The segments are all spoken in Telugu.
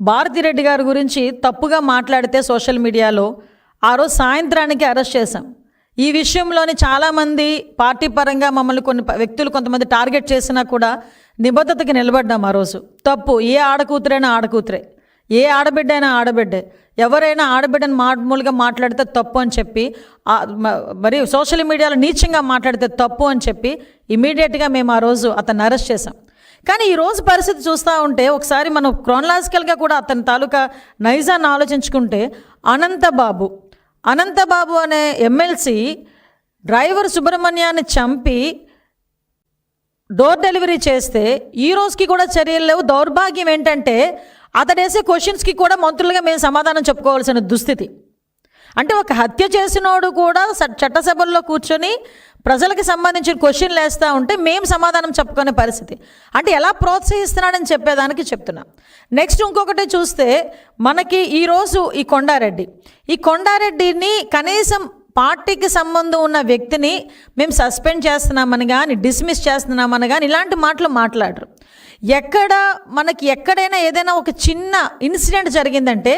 భారతిరెడ్డి గారి గురించి తప్పుగా మాట్లాడితే సోషల్ మీడియాలో ఆ రోజు సాయంత్రానికి అరెస్ట్ చేశాం. ఈ విషయంలోని చాలామంది పార్టీ పరంగా మమ్మల్ని కొన్ని వ్యక్తులు కొంతమంది టార్గెట్ చేసినా కూడా నిబద్ధతకి నిలబడ్డాం. ఆ రోజు తప్పు, ఏ ఆడకూతురైనా ఆడకూతురే, ఏ ఆడబిడ్డ అయినా ఆడబిడ్డే, ఎవరైనా ఆడబిడ్డని మామూలుగా మాట్లాడితే తప్పు అని చెప్పి, మరి సోషల్ మీడియాలో నీచంగా మాట్లాడితే తప్పు అని చెప్పి ఇమీడియట్గా మేము ఆ రోజు అతన్ని అరెస్ట్ చేశాం. కానీ ఈరోజు పరిస్థితి చూస్తూ ఉంటే ఒకసారి మనం క్రోనలాజికల్గా కూడా అతని తాలూకా నైజాన్ని ఆలోచించుకుంటే, అనంతబాబు అనే ఎమ్మెల్సీ డ్రైవర్ సుబ్రహ్మణ్యాన్ని చంపి డోర్ డెలివరీ చేస్తే ఈ రోజుకి కూడా చర్యలు లేవు. దౌర్భాగ్యం ఏంటంటే అతడేసే క్వశ్చన్స్కి కూడా మంత్రులుగా మేము సమాధానం చెప్పుకోవాల్సిన దుస్థితి. అంటే ఒక హత్య చేసినోడు కూడా చట్టసభల్లో కూర్చొని ప్రజలకు సంబంధించిన క్వశ్చన్లు వేస్తూ ఉంటే మేము సమాధానం చెప్పుకునే పరిస్థితి. అంటే ఎలా ప్రోత్సహిస్తున్నాడని చెప్పేదానికి చెప్తున్నాం. నెక్స్ట్ ఇంకొకటి చూస్తే మనకి ఈరోజు ఈ కొండారెడ్డిని కనీసం పార్టీకి సంబంధం ఉన్న వ్యక్తిని మేము సస్పెండ్ చేస్తున్నామని కానీ డిస్మిస్ చేస్తున్నామని కానీ ఇలాంటి మాటలు మాట్లాడరు. ఎక్కడైనా ఏదైనా ఒక చిన్న ఇన్సిడెంట్ జరిగిందంటే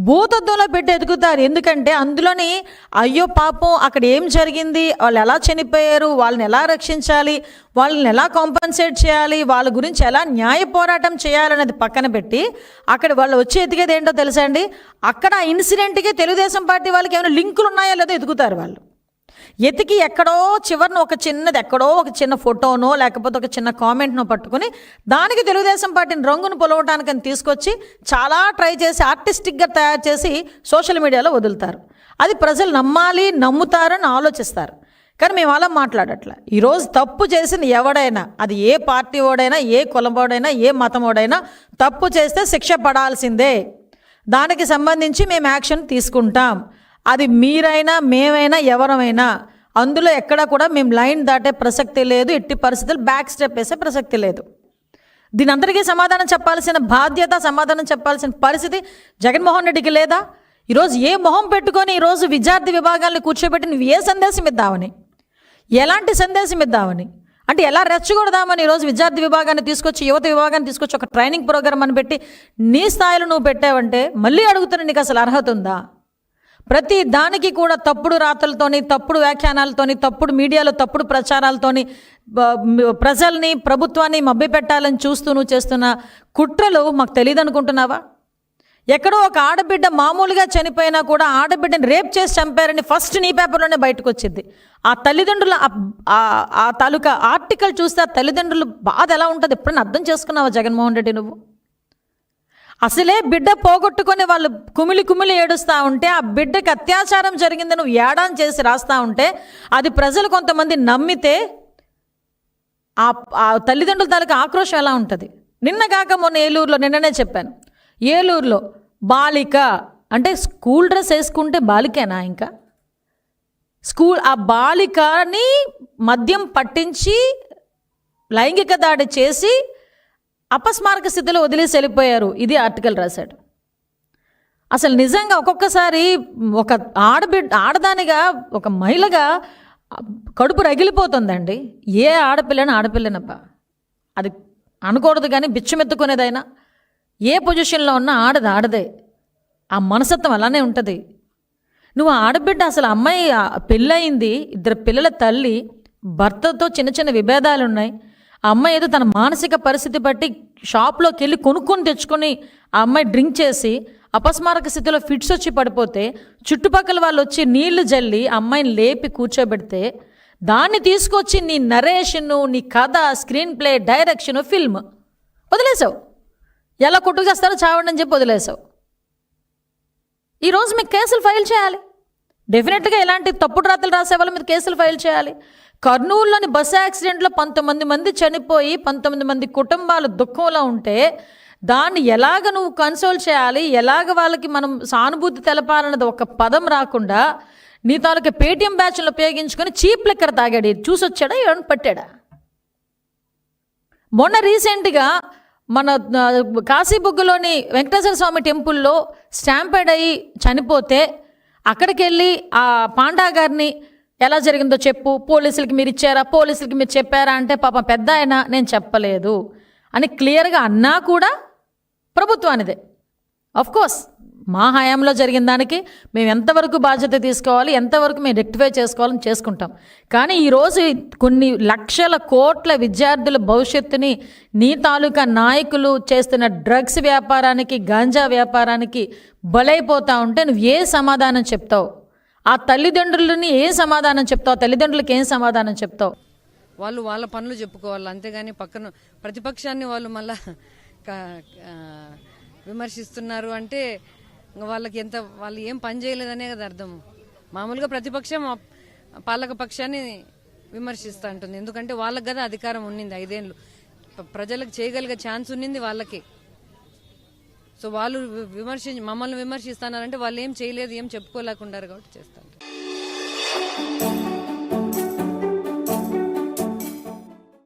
భూతద్దంలో పెట్టి ఎదుగుతారు. ఎందుకంటే అందులోని అయ్యో పాపం అక్కడ ఏం జరిగింది, వాళ్ళు ఎలా చనిపోయారు, వాళ్ళని ఎలా రక్షించాలి, వాళ్ళని ఎలా కాంపన్సేట్ చేయాలి, వాళ్ళ గురించి ఎలా న్యాయ పోరాటం చేయాలనేది పక్కన పెట్టి అక్కడ వాళ్ళు వచ్చి ఎదిగేది ఏంటో తెలుసా అండి, అక్కడ ఆ ఇన్సిడెంట్కి తెలుగుదేశం పార్టీ వాళ్ళకి ఏమైనా లింకులు ఉన్నాయో లేదో ఎదుగుతారు. వాళ్ళు ఎతికి ఎక్కడో చివరిన ఒక చిన్న ఫోటోనో లేకపోతే ఒక చిన్న కామెంట్నో పట్టుకుని దానికి తెలుగుదేశం పార్టీని రంగును పొలవటానికని తీసుకొచ్చి చాలా ట్రై చేసి ఆర్టిస్టిక్గా తయారు చేసి సోషల్ మీడియాలో వదులుతారు. అది ప్రజలు నమ్ముతారని ఆలోచిస్తారు. కానీ మేము అలా మాట్లాడట్లా. ఈరోజు తప్పు చేసిన ఎవడైనా, అది ఏ పార్టీ ఓడైనా, ఏ కులమోడైనా, ఏ మతం ఓడైనా తప్పు చేస్తే శిక్ష పడాల్సిందే. దానికి సంబంధించి మేము యాక్షన్ తీసుకుంటాం. అది మీరైనా మేమైనా ఎవరమైనా అందులో ఎక్కడ కూడా మేము లైన్ దాటే ప్రసక్తి లేదు. ఎట్టి పరిస్థితులు బ్యాక్ స్టెప్ వేసే ప్రసక్తి లేదు. దీని అందరికీ సమాధానం చెప్పాల్సిన బాధ్యత, సమాధానం చెప్పాల్సిన పరిస్థితి జగన్మోహన్ రెడ్డికి లేదా? ఈరోజు ఏ మొహం పెట్టుకొని ఈరోజు విద్యార్థి విభాగాలను కూర్చోబెట్టి నువ్వు ఏ సందేశం ఇద్దామని, ఎలాంటి సందేశం ఇద్దామని, అంటే ఎలా రెచ్చగొడదామని ఈరోజు విద్యార్థి విభాగాన్ని తీసుకొచ్చి, యువత విభాగాన్ని తీసుకొచ్చి ఒక ట్రైనింగ్ ప్రోగ్రామ్ అని పెట్టి నీ స్థాయిలో నువ్వు పెట్టావంటే మళ్ళీ అడుగుతున్నా, నీకు అసలు అర్హత ఉందా? ప్రతి దానికి కూడా తప్పుడు రాతలతోని, తప్పుడు వ్యాఖ్యానాలతోని, తప్పుడు మీడియాలో తప్పుడు ప్రచారాలతోని ప్రజల్ని, ప్రభుత్వాన్ని మభ్యపెట్టాలని నువ్వు చేస్తున్న కుట్రలు మాకు తెలియదు అనుకుంటున్నావా? ఎక్కడో ఒక ఆడబిడ్డ మామూలుగా చనిపోయినా కూడా ఆడబిడ్డని రేప్ చేసి చంపారని ఫస్ట్ నీ పేపర్లోనే బయటకు వచ్చింది. ఆ తల్లిదండ్రుల ఆ తాలూకా ఆర్టికల్ చూస్తే ఆ తల్లిదండ్రులు బాధ ఎలా ఉంటుంది ఎప్పుడైనా అర్థం చేసుకున్నావా జగన్మోహన్ రెడ్డి నువ్వు? అసలే బిడ్డ పోగొట్టుకొని వాళ్ళు కుమిలి ఏడుస్తూ ఉంటే, ఆ బిడ్డకి అత్యాచారం జరిగిందని నువ్వు ఏడాన్ చేసి రాస్తూ ఉంటే అది ప్రజలు కొంతమంది నమ్మితే ఆ తల్లిదండ్రుల తాలూకా ఆక్రోషం ఎలా ఉంటుంది? నిన్నగాక మొన్న నిన్ననే చెప్పాను, ఏలూరులో బాలిక అంటే స్కూల్ డ్రెస్ వేసుకుంటే బాలికేనా? ఇంకా ఆ బాలికని మద్యం పట్టించి లైంగిక దాడి చేసి అపస్మారక స్థితిలో వదిలేసి వెళ్ళిపోయారు. ఇది ఆర్టికల్ రాశాడు. అసలు నిజంగా ఒక్కొక్కసారి ఒక ఆడదానిగా, ఒక మహిళగా కడుపు రగిలిపోతుందండి. ఏ ఆడపిల్లనబ్బా అది అనకూడదు, కానీ బిచ్చమెత్తుకునేదైనా ఏ పొజిషన్లో ఉన్నా ఆడదే. ఆ మనస్తత్వం అలానే ఉంటుంది. నువ్వు ఆడబిడ్డ, అసలు అమ్మాయి పెళ్ళయింది, 2 పిల్లల తల్లి, భర్తతో చిన్న విభేదాలు ఉన్నాయి. ఆ అమ్మాయి ఏదో తన మానసిక పరిస్థితి బట్టి షాప్లోకి వెళ్ళి కొనుక్కొని తెచ్చుకొని ఆ అమ్మాయి డ్రింక్ చేసి అపస్మారక స్థితిలో ఫిట్స్ వచ్చి పడిపోతే చుట్టుపక్కల వాళ్ళు వచ్చి నీళ్లు జల్లి ఆ అమ్మాయిని లేపి కూర్చోబెడితే దాన్ని తీసుకొచ్చి నీ నరేషను, నీ కథ, స్క్రీన్ ప్లే, డైరెక్షన్, ఫిల్మ్ వదిలేసావు. ఎలా కొట్టుకేస్తారో చావండి అని చెప్పి వదిలేసావు. ఈరోజు మీకు కేసులు ఫైల్ చేయాలి. డెఫినెట్గా ఇలాంటి తప్పుడు రాతలు రాసే వాళ్ళ మీద కేసులు ఫైల్ చేయాలి. కర్నూలులోని బస్సు యాక్సిడెంట్లో 19 మంది చనిపోయి 19 మంది కుటుంబాలు దుఃఖంలో ఉంటే దాన్ని ఎలాగ నువ్వు కన్సోల్ చేయాలి, ఎలాగ వాళ్ళకి మనం సానుభూతి తెలపాలన్నది ఒక పదం రాకుండా నీ తాలూకా పేటీఎం బ్యాచ్లను ఉపయోగించుకొని చీప్ లెక్కర్ తాగాడు. చూసొచ్చాడా, ఎవరిని పట్టాడా? మొన్న రీసెంట్గా మన కాశీబుగ్గలోని వెంకటేశ్వర స్వామి టెంపుల్లో స్టాంపేడ్ అయ్యి చనిపోతే అక్కడికి వెళ్ళి ఆ పాండా గారిని ఎలా జరిగిందో చెప్పు, పోలీసులకి మీరు ఇచ్చారా, పోలీసులకి మీరు చెప్పారా అంటే పాపం పెద్ద ఆయన నేను చెప్పలేదు అని క్లియర్గా అన్నా కూడా ప్రభుత్వానిదే. ఆఫ్ కోర్స్ మా హయాంలో జరిగిన దానికి మేము ఎంతవరకు బాధ్యత తీసుకోవాలి, ఎంతవరకు మేము రెక్టిఫై చేసుకోవాలని చేసుకుంటాం. కానీ ఈరోజు కొన్ని లక్షల కోట్ల విద్యార్థుల భవిష్యత్తుని నీ తాలూకా నాయకులు చేస్తున్న డ్రగ్స్ వ్యాపారానికి, గాంజా వ్యాపారానికి బలైపోతా ఉంటే నువ్వు ఏ సమాధానం చెప్తావు? ఆ తల్లిదండ్రులని ఏ సమాధానం చెప్తావు? తల్లిదండ్రులకి ఏం సమాధానం చెప్తావు? వాళ్ళు వాళ్ళ పనులు చెప్పుకోవాలి, అంతేగాని పక్కన ప్రతిపక్షాన్ని వాళ్ళు మళ్ళా విమర్శిస్తున్నారు అంటే వాళ్ళకి వాళ్ళు ఏం పని చేయలేదనే కదా అర్థం. మామూలుగా ప్రతిపక్షం పాలక పక్షాన్ని విమర్శిస్తూ ఉంటుంది, ఎందుకంటే వాళ్ళకి కదా అధికారం ఉన్నింది 5 ఏళ్ళు, ప్రజలకు చేయగలిగే ఛాన్స్ ఉన్నింది వాళ్ళకి. సో వాళ్ళు మమ్మల్ని విమర్శిస్తున్నారంటే వాళ్ళు ఏం చేయలేదు, ఏం చెప్పుకోలేకుండారు కాబట్టి చేస్తారు.